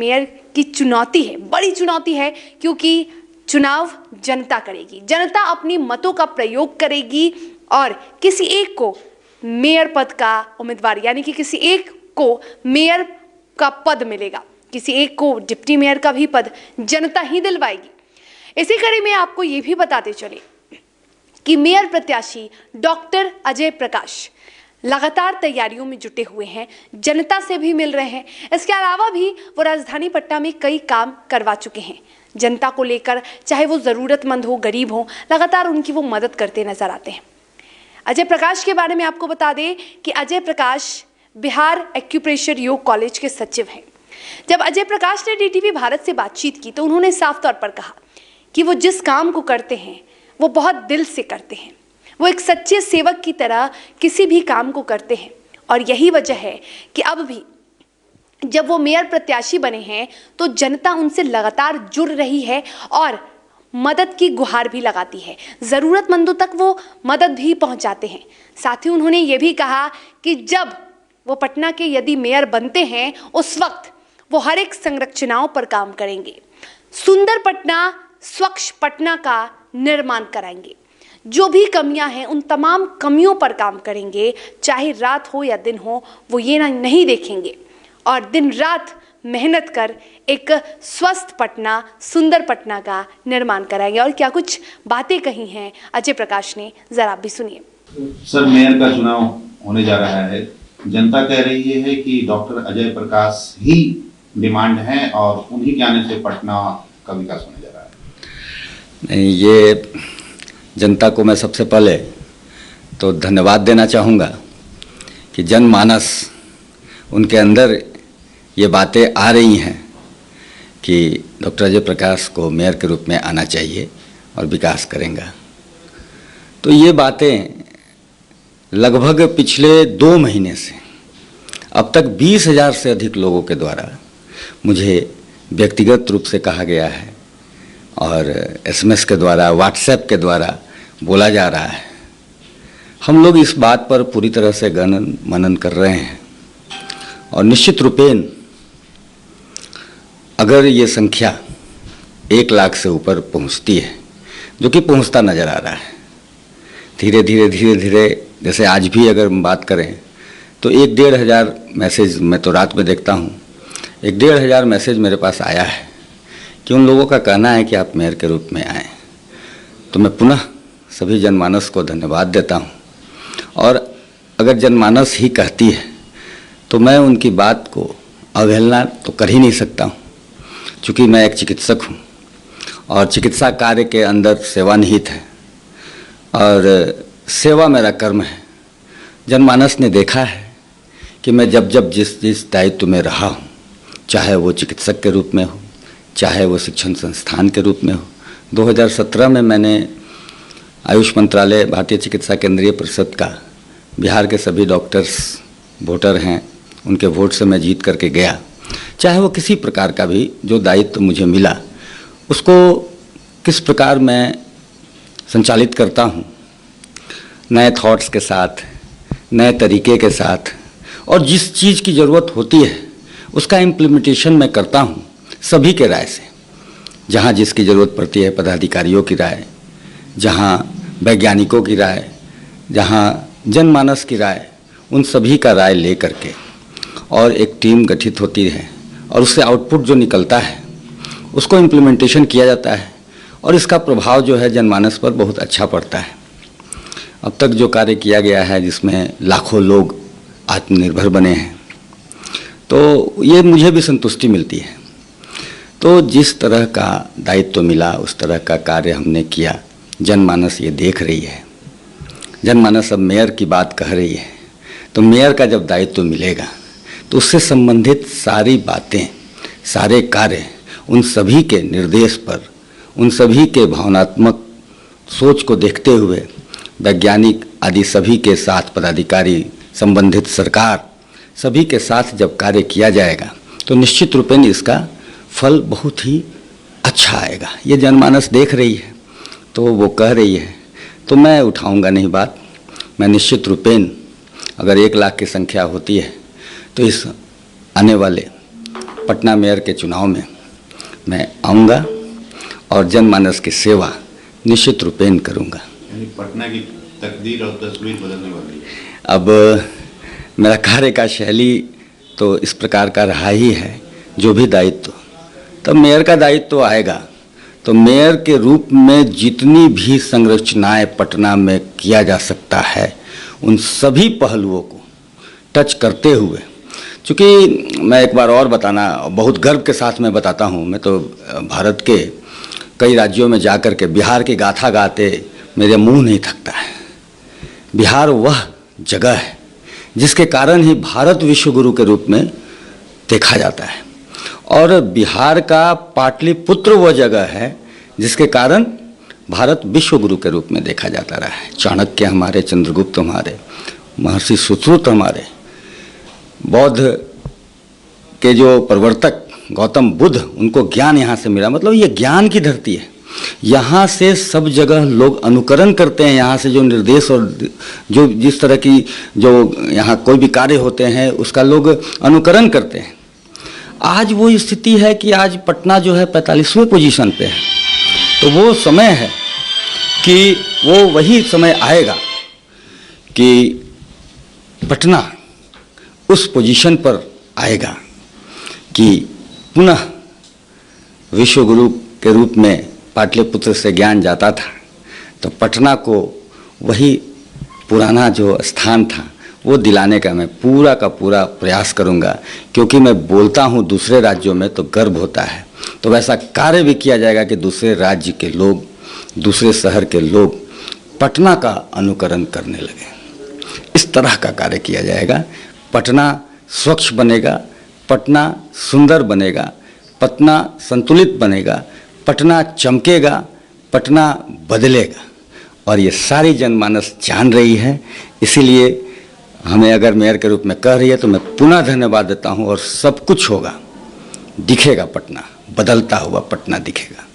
Mayor की चुनौती है, बड़ी चुनौती है, क्योंकि चुनाव जनता करेगी। जनता अपनी मतों का प्रयोग करेगी और किसी एक को मेयर पद का उम्मीदवार, यानी कि किसी एक को मेयर का पद मिलेगा, किसी एक को डिप्टी मेयर का भी पद जनता ही दिलवाएगी। इसी कड़ी में आपको ये भी बताते चले कि मेयर प्रत्याशी डॉक्टर अजय प्रकाश लगातार तैयारियों में जुटे हुए हैं, जनता से भी मिल रहे हैं। इसके अलावा भी वो राजधानी पटना में कई काम करवा चुके हैं जनता को लेकर, चाहे वो ज़रूरतमंद हो, गरीब हो, लगातार उनकी वो मदद करते नजर आते हैं। अजय प्रकाश के बारे में आपको बता दें कि अजय प्रकाश बिहार एक्यूप्रेशर योग कॉलेज के सचिव हैं। जब अजय प्रकाश ने डीटीवी भारत से बातचीत की तो उन्होंने साफ तौर पर कहा कि वो जिस काम को करते हैं वो बहुत दिल से करते हैं, वो एक सच्चे सेवक की तरह किसी भी काम को करते हैं। और यही वजह है कि अब भी जब वो मेयर प्रत्याशी बने हैं तो जनता उनसे लगातार जुड़ रही है और मदद की गुहार भी लगाती है, ज़रूरतमंदों तक वो मदद भी पहुंचाते हैं। साथ ही उन्होंने ये भी कहा कि जब वो पटना के यदि मेयर बनते हैं उस वक्त वो हर एक संरचनाओं पर काम करेंगे, सुंदर पटना, स्वच्छ पटना का निर्माण कराएंगे। जो भी कमियां हैं उन तमाम कमियों पर काम करेंगे, चाहे रात हो या दिन हो, वो ये नहीं देखेंगे और दिन रात मेहनत कर एक स्वस्थ पटना, सुंदर पटना का निर्माण कराएंगे। और क्या कुछ बातें कही हैं अजय प्रकाश ने, जरा भी सुनिए। सर, मेयर का चुनाव होने जा रहा है, जनता कह रही है कि डॉक्टर अजय प्रकाश ही डिमांड है और उन्हीं के आने से पटना का विकास होने जा रहा है। नहीं, ये जनता को मैं सबसे पहले तो धन्यवाद देना चाहूँगा कि जनमानस उनके अंदर ये बातें आ रही हैं कि डॉक्टर अजय प्रकाश को मेयर के रूप में आना चाहिए और विकास करेंगे। तो ये बातें लगभग पिछले 2 महीने से अब तक 20,000 से अधिक लोगों के द्वारा मुझे व्यक्तिगत रूप से कहा गया है और SMS के द्वारा, व्हाट्सएप के द्वारा बोला जा रहा है। हम लोग इस बात पर पूरी तरह से गणन मनन कर रहे हैं और निश्चित रूपेण अगर ये संख्या 1 लाख से ऊपर पहुंचती है, जो कि पहुंचता नज़र आ रहा है, धीरे धीरे जैसे आज भी अगर हम बात करें तो 1-1.5 हज़ार मैसेज मैं तो रात में देखता हूँ, 1-1.5 हज़ार मैसेज मेरे पास आया है कि उन लोगों का कहना है कि आप मेयर के रूप में आएँ। तो मैं पुनः सभी जनमानस को धन्यवाद देता हूँ और अगर जनमानस ही कहती है तो मैं उनकी बात को अवहेलना तो कर ही नहीं सकता हूँ, क्योंकि मैं एक चिकित्सक हूँ और चिकित्सा कार्य के अंदर सेवा निहित है और सेवा मेरा कर्म है। जनमानस ने देखा है कि मैं जब जिस दायित्व में रहा हूँ, चाहे वो चिकित्सक के रूप में हो, चाहे वो शिक्षण संस्थान के रूप में हो। 2017 में मैंने आयुष मंत्रालय, भारतीय चिकित्सा केंद्रीय परिषद का बिहार के सभी डॉक्टर्स वोटर हैं, उनके वोट से मैं जीत करके गया। चाहे वो किसी प्रकार का भी जो दायित्व मुझे मिला उसको किस प्रकार मैं संचालित करता हूँ, नए थॉट्स के साथ, नए तरीके के साथ, और जिस चीज़ की ज़रूरत होती है उसका इम्प्लीमेंटेशन मैं करता हूँ सभी के राय से। जहाँ जिसकी ज़रूरत पड़ती है, पदाधिकारियों की राय, जहाँ वैज्ञानिकों की राय, जहाँ जनमानस की राय, उन सभी का राय ले करके और एक टीम गठित होती है और उससे आउटपुट जो निकलता है उसको इम्प्लीमेंटेशन किया जाता है और इसका प्रभाव जो है जनमानस पर बहुत अच्छा पड़ता है। अब तक जो कार्य किया गया है जिसमें लाखों लोग आत्मनिर्भर बने हैं, तो ये मुझे भी संतुष्टि मिलती है। तो जिस तरह का दायित्व मिला उस तरह का कार्य हमने किया। जनमानस ये देख रही है, जनमानस अब मेयर की बात कह रही है, तो मेयर का जब दायित्व मिलेगा तो उससे संबंधित सारी बातें, सारे कार्य उन सभी के निर्देश पर, उन सभी के भावनात्मक सोच को देखते हुए वैज्ञानिक आदि सभी के साथ, पदाधिकारी, संबंधित सरकार सभी के साथ जब कार्य किया जाएगा तो निश्चित रूपेण इसका फल बहुत ही अच्छा आएगा। ये जनमानस देख रही है तो वो कह रही है, तो मैं उठाऊंगा नहीं बात। मैं निश्चित रूपेण अगर 1 लाख की संख्या होती है तो इस आने वाले पटना मेयर के चुनाव में मैं आऊँगा और जनमानस की सेवा निश्चित रूपेण करूँगा। यानी पटना की तकदीर और तस्वीर बदलने वाली है। अब मेरा कार्य का शैली तो इस प्रकार का रहा ही है, जो भी दायित्व, तब मेयर का दायित्व आएगा तो मेयर के रूप में जितनी भी संरचनाएं पटना में किया जा सकता है उन सभी पहलुओं को टच करते हुए, चूँकि मैं एक बार और बताना बहुत गर्व के साथ मैं बताता हूँ, मैं तो भारत के कई राज्यों में जाकर के बिहार की गाथा गाते मेरे मुंह नहीं थकता है। बिहार वह जगह है जिसके कारण ही भारत विश्वगुरु के रूप में देखा जाता है, और बिहार का पाटलिपुत्र वह जगह है जिसके कारण भारत विश्वगुरु के रूप में देखा जाता रहा है। चाणक्य हमारे, चंद्रगुप्त हमारे, महर्षि सुश्रुत हमारे, बौद्ध के जो प्रवर्तक गौतम बुद्ध, उनको ज्ञान यहाँ से मिला। मतलब ये ज्ञान की धरती है, यहाँ से सब जगह लोग अनुकरण करते हैं। यहाँ से जो निर्देश और जो जिस तरह की जो यहाँ कोई भी कार्य होते हैं उसका लोग अनुकरण करते हैं। आज वो स्थिति है कि आज पटना जो है 45वें पोजीशन पे है, तो वो समय है कि वो वही समय आएगा कि पटना उस पोजीशन पर आएगा कि पुनः विश्वगुरु के रूप में पाटलिपुत्र से ज्ञान जाता था, तो पटना को वही पुराना जो स्थान था वो दिलाने का मैं पूरा का पूरा प्रयास करूंगा। क्योंकि मैं बोलता हूँ दूसरे राज्यों में तो गर्व होता है, तो वैसा कार्य भी किया जाएगा कि दूसरे राज्य के लोग, दूसरे शहर के लोग पटना का अनुकरण करने लगे। इस तरह का कार्य किया जाएगा। पटना स्वच्छ बनेगा, पटना सुंदर बनेगा, पटना संतुलित बनेगा, पटना चमकेगा, पटना बदलेगा, और ये सारी जनमानस जान रही है। इसीलिए हमें अगर मेयर के रूप में कह रही है तो मैं पुनः धन्यवाद देता हूँ, और सब कुछ होगा, दिखेगा पटना, बदलता हुआ पटना दिखेगा।